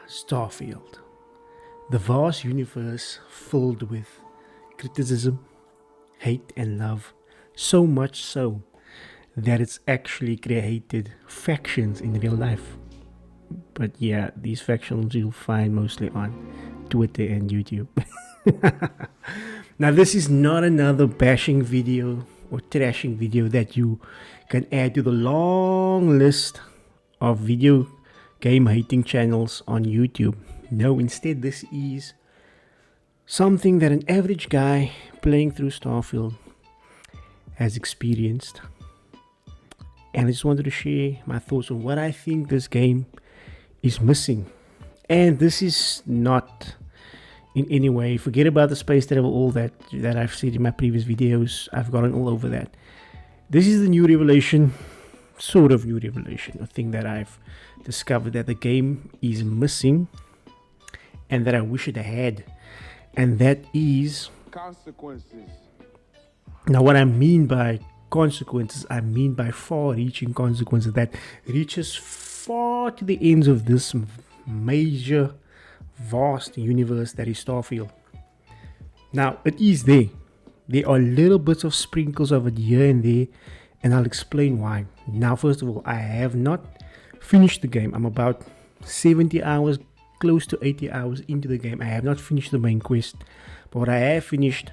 Starfield, the vast universe filled with criticism, hate, and love, so much so that it's actually created factions in real life. But yeah, these factions you'll find mostly on Twitter and YouTube. Now, this is not another bashing video or trashing video that you can add to the long list of video game hating channels on YouTube. No, instead, this is something that an average guy playing through Starfield has experienced. And I just wanted to share my thoughts on what I think this game is missing. And this is not in any way, forget about the space travel, all that I've said in my previous videos. I've gotten all over that. This is the new revelation, sort of new revelation, a thing that I've discovered that the game is missing and that I wish it had. And that is consequences. Now, what I mean by consequences, I mean by far-reaching consequences that reaches far to the ends of this major, vast universe that is Starfield. Now, it is there. There are little bits of sprinkles of it here and there, and I'll explain why. Now, first of all, I have not finished the game. I'm about 70 hours, close to 80 hours into the game. I have not finished the main quest, but what I have finished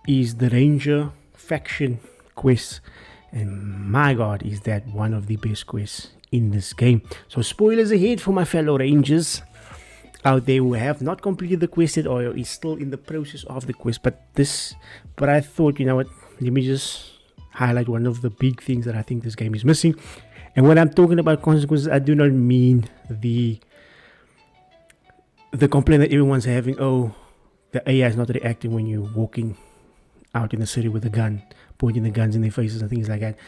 is the Ranger faction quest, and my god, is that one of the best quests in this game. So spoilers ahead for my fellow Rangers out there who have not completed the quest yet or is still in the process of the quest. But I thought, you know what, let me just highlight one of the big things that I think this game is missing. And when I'm talking about consequences, I do not mean the complaint that everyone's having, oh, the AI is not reacting when you're walking out in the city with a gun, pointing the guns in their faces and things like that.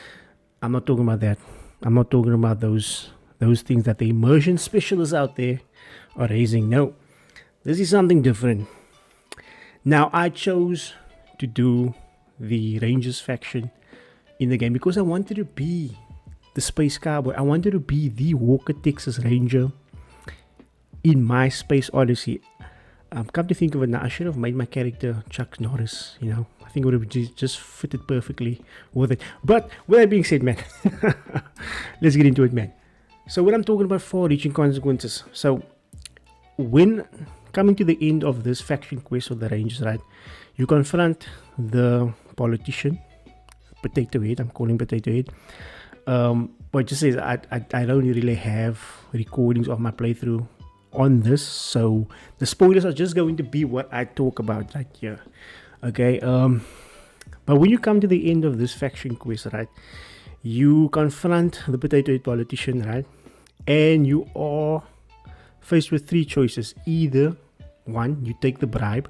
I'm not talking about that. I'm not talking about those things that the immersion specialists out there are raising. No, this is something different. Now, I chose to do the Rangers faction in the game because I wanted to be the space cowboy. I wanted to be the Walker, Texas Ranger in my Space Odyssey. Come to think of it now, I should have made my character Chuck Norris, you know. I think it would have just fitted perfectly with it. But with that being said, man, let's get into it, man. So when I'm talking about far-reaching consequences, so when coming to the end of this faction quest of the Rangers, right, you confront the politician, Potato Head. I'm calling Potato Head. But just says I don't really have recordings of my playthrough on this, so the spoilers are just going to be what I talk about right here. Okay, but when you come to the end of this faction quest, right, you confront the Potato Head politician, right, and you are faced with three choices. Either one, you take the bribe,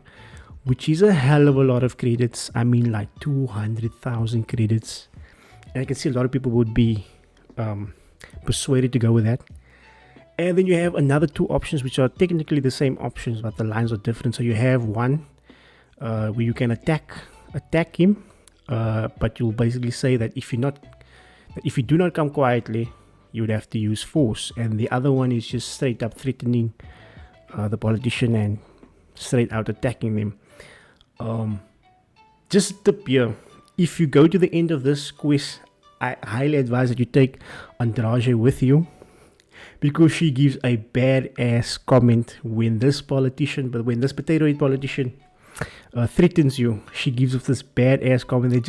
which is a hell of a lot of credits. I mean, like 200,000 credits, and I can see a lot of people would be persuaded to go with that. And then you have another two options, which are technically the same options, but the lines are different. So you have one where you can attack him, but you'll basically say that if you do not come quietly, you would have to use force. And the other one is just straight up threatening the politician and straight out attacking them. Just a tip here: if you go to the end of this quest, I highly advise that you take Andrade with you, because she gives a badass comment when this Potato Head politician threatens you. She gives us this badass comment. It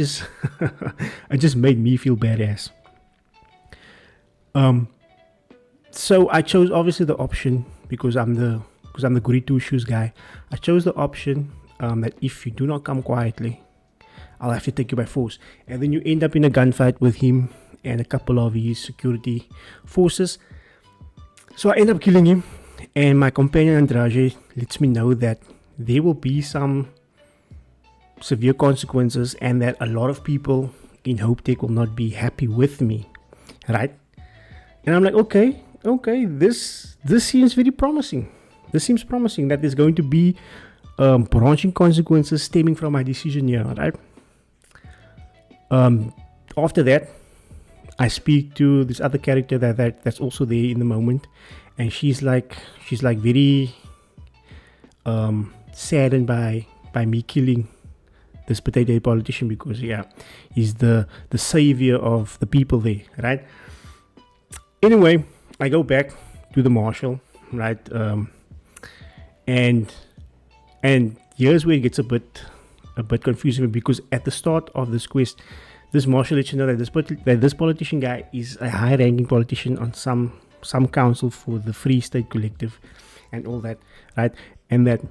just made me feel badass. So I chose obviously the option because I'm the goody two shoes guy. I chose the option that if you do not come quietly, I'll have to take you by force. And then you end up in a gunfight with him and a couple of his security forces. So I end up killing him, and my companion Andrade lets me know that there will be some severe consequences and that a lot of people in Hope Tech will not be happy with me, right? And I'm like, okay, this seems very promising. This seems promising that there's going to be branching consequences stemming from my decision here, right? After that, I speak to this other character that's also there in the moment, and she's like very saddened by me killing this potato head politician, because he's the savior of the people there, right? Anyway, I go back to the marshal, right? And here's where it gets a bit confusing, because at the start of this quest, this marshal lets you know that this politician guy is a high-ranking politician on some council for the Free State Collective and all that, right? And that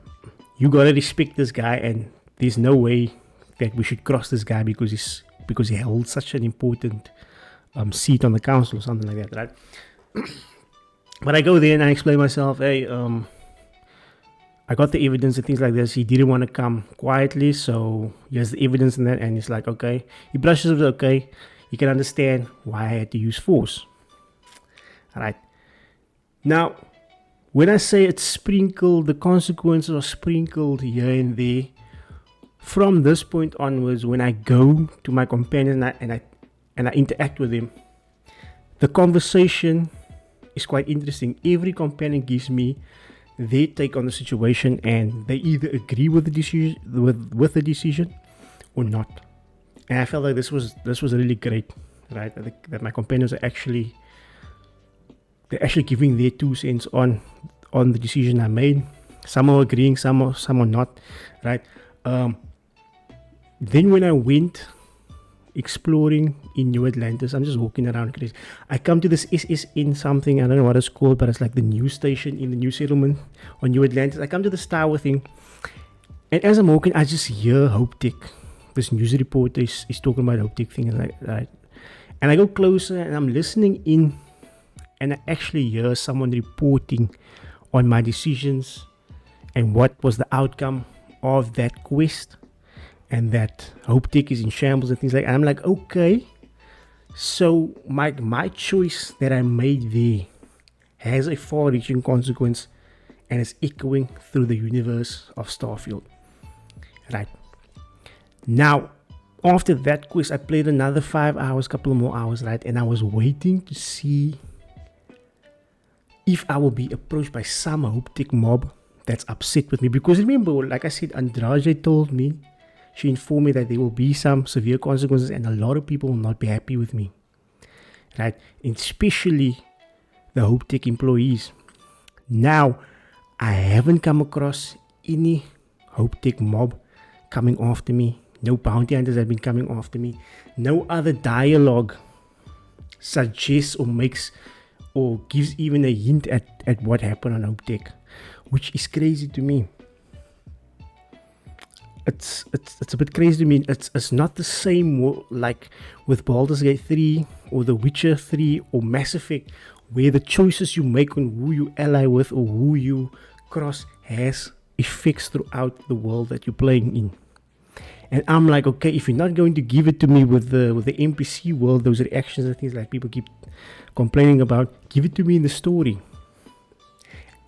you gotta respect this guy, and there's no way that we should cross this guy because he holds such an important seat on the council or something like that, right? But I go there and I explain myself, hey, I got the evidence and things like this. He didn't want to come quietly, so he has the evidence in that, and he's like, okay. He brushes it, okay. You can understand why I had to use force. All right. Now, when I say it's sprinkled, the consequences are sprinkled here and there. From this point onwards, when I go to my companion and I interact with him, the conversation is quite interesting. Every companion gives me their take on the situation, and they either agree with the decision with the decision or not. And I felt like this was really great, right? I think that my companions are actually giving their 2 cents on the decision I made. Some are agreeing, some are not, right? Then when I went exploring in New Atlantis, I'm just walking around crazy. I come to this SSN something, I don't know what it's called, but it's like the news station in the new settlement on New Atlantis. I come to the tower thing, and as I'm walking, I just hear Hope Tech. This news reporter is talking about Hope Tech thing, and I go closer and I'm listening in, and I actually hear someone reporting on my decisions and what was the outcome of that quest, and that Hope Tech is in shambles and things like that. I'm like, okay, so my choice that I made there has a far-reaching consequence, and it's echoing through the universe of Starfield. Right. Now, after that quest, I played another 5 hours, couple of more hours, right? And I was waiting to see if I will be approached by some Hope Tech mob that's upset with me. Because remember, like I said, Andrade told me, she informed me that there will be some severe consequences, and a lot of people will not be happy with me, right? Especially the Hope Tech employees. Now, I haven't come across any Hope Tech mob coming after me. No bounty hunters have been coming after me. No other dialogue suggests or makes or gives even a hint at what happened on Hope Tech, which is crazy to me. It's a bit crazy to me. It's not the same like with Baldur's Gate 3 or The Witcher 3 or Mass Effect, where the choices you make on who you ally with or who you cross has effects throughout the world that you're playing in. And I'm like, okay, if you're not going to give it to me with the NPC world, those reactions and things like people keep complaining about, give it to me in the story.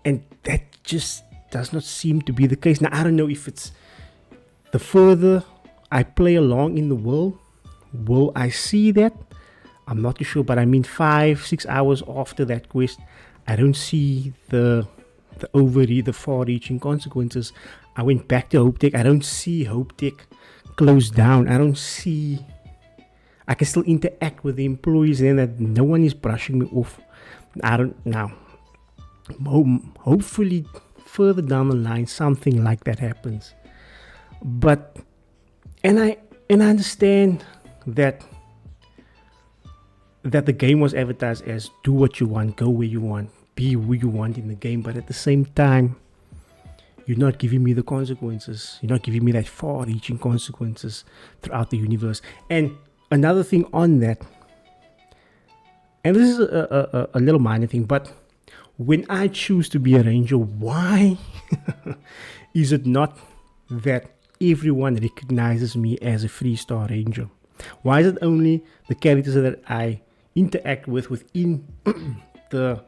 And that just does not seem to be the case. Now, I don't know if it's the further I play along in the world, will I see that? I'm not too sure, but I mean 5-6 hours after that quest, I don't see the far-reaching consequences. I went back to Hope Tech. I don't see Hope Tech closed down. I can still interact with the employees and that no one is brushing me off. I don't know. Hopefully further down the line something like that happens. But and I understand that the game was advertised as do what you want, go where you want, be who you want in the game, but at the same time you're not giving me the consequences. You're not giving me that far-reaching consequences throughout the universe. And another thing on that, and this is a little minor thing, but when I choose to be a ranger, why is it not that everyone recognizes me as a 3-star ranger? Why is it only the characters that I interact with within the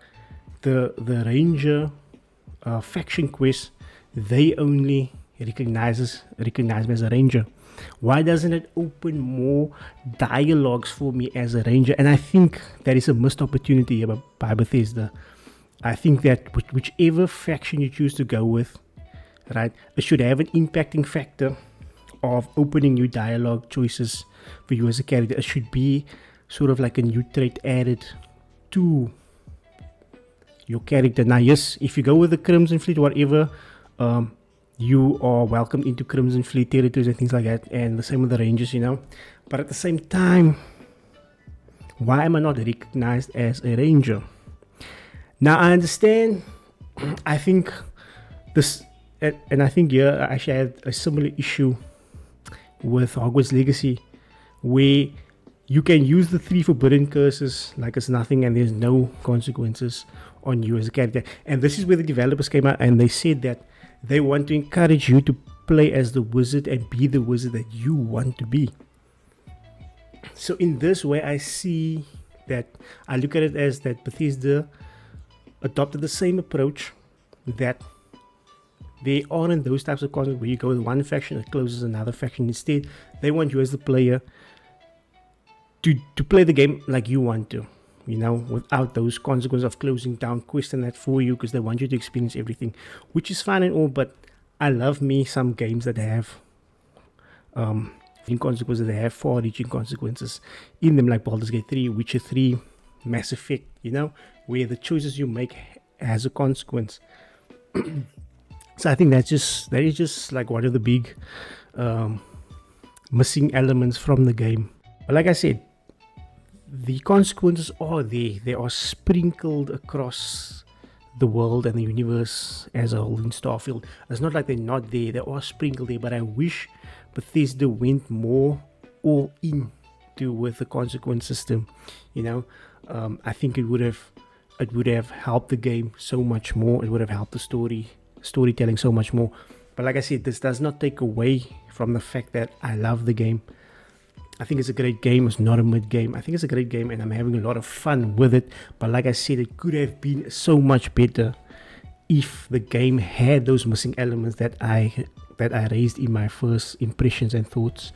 ranger faction quest, they only recognize me as a ranger? Why doesn't it open more dialogues for me as a ranger? And I think that is a missed opportunity by Bethesda. I think that whichever faction you choose to go with, right, it should have an impacting factor of opening new dialogue choices for you as a character. It should be sort of like a new trait added to your character. Now, yes, if you go with the Crimson Fleet, whatever, you are welcome into Crimson Fleet territories and things like that, and the same with the Rangers, but at the same time, why am I not recognized as a Ranger? Now, I understand. I think this, and I think I actually had a similar issue with Hogwarts Legacy, where you can use the 3 forbidden curses like it's nothing, and there's no consequences on you as a character. And this is where the developers came out and they said that they want to encourage you to play as the wizard and be the wizard that you want to be. So in this way, I see that, I look at it as that Bethesda adopted the same approach, that there aren't those types of content where you go with one faction that closes another faction. Instead, they want you as the player to play the game like you want to, without those consequences of closing down quests and that for you, because they want you to experience everything, which is fine and all. But I love me some games that have consequences, that have far-reaching consequences in them, like Baldur's Gate 3, Witcher 3, Mass Effect, where the choices you make has a consequence. So I think that is just like one of the big missing elements from the game. But like I said, the consequences are there. They are sprinkled across the world and the universe as a whole in Starfield. It's not like they're not there. They are sprinkled there, but I wish Bethesda went more all in with the consequence system. I think it would have helped the game so much more. It would have helped the storytelling so much more. But like I said, this does not take away from the fact that I love the game. I think it's a great game. It's not a mid game. I think it's a great game and I'm having a lot of fun with it. But like I said, it could have been so much better if the game had those missing elements that I raised in my first impressions and thoughts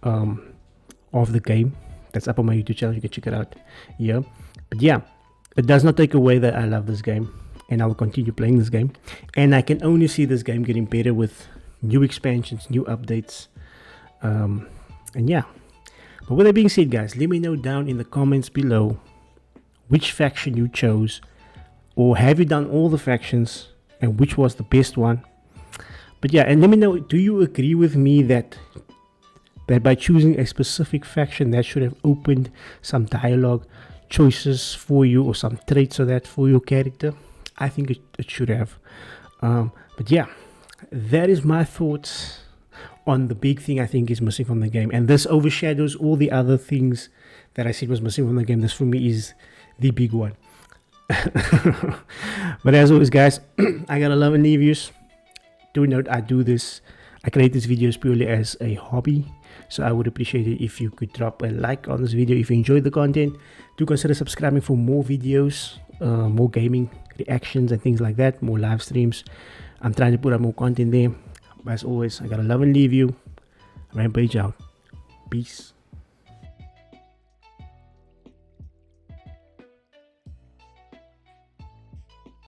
of the game. That's up on my YouTube channel. You can check it out. But it does not take away that I love this game and I will continue playing this game. And I can only see this game getting better with new expansions, new updates. But with that being said, guys, let me know down in the comments below which faction you chose, or have you done all the factions and which was the best one. But and let me know, do you agree with me that by choosing a specific faction that should have opened some dialogue choices for you, or some traits of that for your character? I think it should have. That is my thoughts on the big thing I think is missing from the game, and this overshadows all the other things that I said was missing from the game. This for me is the big one. But as always, guys, I gotta love and leave yous. Do note, I create these videos purely as a hobby, so I would appreciate it if you could drop a like on this video if you enjoyed the content. Do consider subscribing for more videos, more gaming reactions and things like that, more live streams. I'm trying to put up more content there. But as always, I gotta love and leave you. Rampage out. Peace.